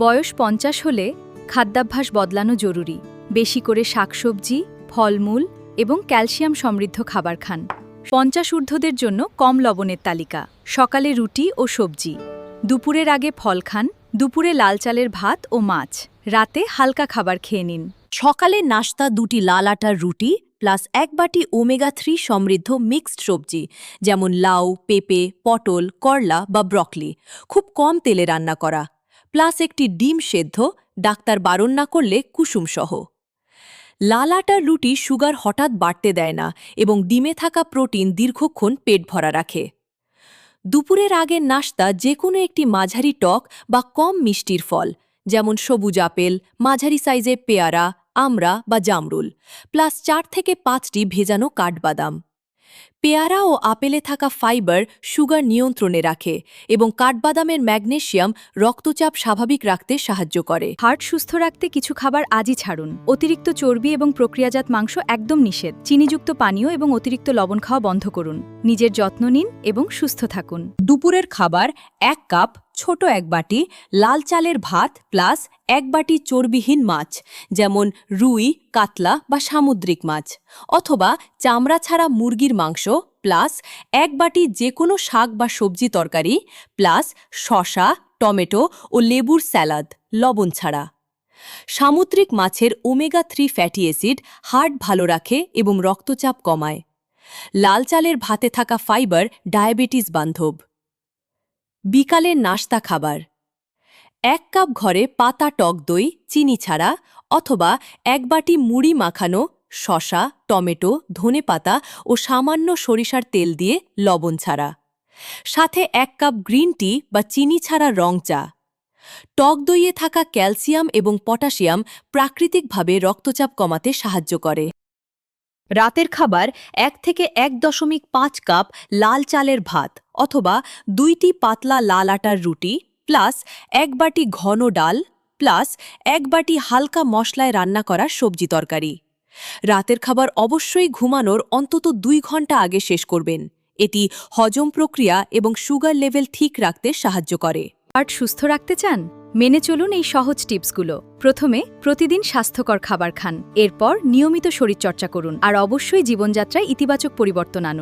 বয়স 50 হলে খাদ্যাভ্যাস বদলানো জরুরি। বেশি করে শাকসবজি, ফলমূল এবং ক্যালসিয়াম সমৃদ্ধ খাবার খান। 50 ঊর্ধ্বদের জন্য কম লবণের তালিকা। সকালে রুটি ও সবজি, দুপুরের আগে ফল খান, দুপুরে লাল চালের ভাত ও মাছ, রাতে হালকা খাবার খেয়ে নিন। সকালে নাস্তা 2টি লাল আটার রুটি প্লাস 1 বাটি ওমেগা-3 সমৃদ্ধ মিক্সড সবজি যেমন লাউ, পেঁপে, পটল, করলা বা ব্রকলি, খুব কম তেলে রান্না করা, প্লাস একটি ডিম সেদ্ধ, ডাক্তার বারণ না করলে কুসুমসহ। লাল আটার রুটি সুগার হঠাৎ বাড়তে দেয় না এবং ডিমে থাকা প্রোটিন দীর্ঘক্ষণ পেট ভরা রাখে। দুপুরের আগের নাস্তা যে কোনো একটি মাঝারি টক বা কম মিষ্টির ফল যেমন সবুজ আপেল, মাঝারি সাইজে পেয়ারা, আমড়া বা জামরুল, প্লাস 4 থেকে 5টি ভেজানো কাঠবাদাম। পেয়ারা ও আপেলে থাকা ফাইবার সুগার নিয়ন্ত্রণে রাখে এবং কাঠবাদামের ম্যাগনেসিয়াম রক্তচাপ স্বাভাবিক রাখতে সাহায্য করে। হার্ট সুস্থ রাখতে কিছু খাবার আজই ছাড়ুন। অতিরিক্ত চর্বি এবং প্রক্রিয়াজাত মাংস একদম নিষেধ। চিনিযুক্ত পানীয় এবং অতিরিক্ত লবণ খাওয়া বন্ধ করুন। নিজের যত্ন নিন এবং সুস্থ থাকুন। দুপুরের খাবার 1 কাপ ছোট 1 বাটি লাল চালের ভাত প্লাস 1 বাটি চর্বিহীন মাছ যেমন রুই, কাতলা বা সামুদ্রিক মাছ, অথবা চামড়া ছাড়া মুরগির মাংস প্লাস 1 বাটি যে কোনো শাক বা সবজি তরকারি প্লাস শসা, টমেটো ও লেবুর স্যালাদ লবণ ছাড়া। সামুদ্রিক মাছের ওমেগা-3 ফ্যাটি অ্যাসিড হার্ট ভালো রাখে এবং রক্তচাপ কমায়। লাল চালের ভাতে থাকা ফাইবার ডায়াবেটিস বান্ধব। বিকালের নাস্তা খাবার 1 কাপ ঘরে পাতা টক দই চিনি ছাড়া, অথবা 1 বাটি মুড়ি মাখানো শসা, টমেটো, ধনেপাতা ও সামান্য সরিষার তেল দিয়ে লবণ ছাড়া, সাথে 1 কাপ গ্রিন টি বা চিনি ছাড়া রং চা। টক দইয়ে থাকা ক্যালসিয়াম এবং পটাশিয়াম প্রাকৃতিকভাবে রক্তচাপ কমাতে সাহায্য করে। রাতের খাবার 1 থেকে 1.5 কাপ লাল চালের ভাত অথবা 2টি পাতলা লাল আটার রুটি প্লাস 1 বাটি ঘন ডাল প্লাস 1 বাটি হালকা মশলায় রান্না করা সবজি তরকারি। রাতের খাবার অবশ্যই ঘুমানোর অন্তত 2 ঘন্টা আগে শেষ করবেন। এটি হজম প্রক্রিয়া এবং সুগার লেভেল ঠিক রাখতে সাহায্য করে। হার্ট সুস্থ রাখতে চান? মেনে চলুন এই সহজ টিপসগুলো। প্রথমে, প্রতিদিন স্বাস্থ্যকর খাবার খান। এরপর নিয়মিত শরীরচর্চা করুন আর অবশ্যই জীবনযাত্রায় ইতিবাচক পরিবর্তন আনুন।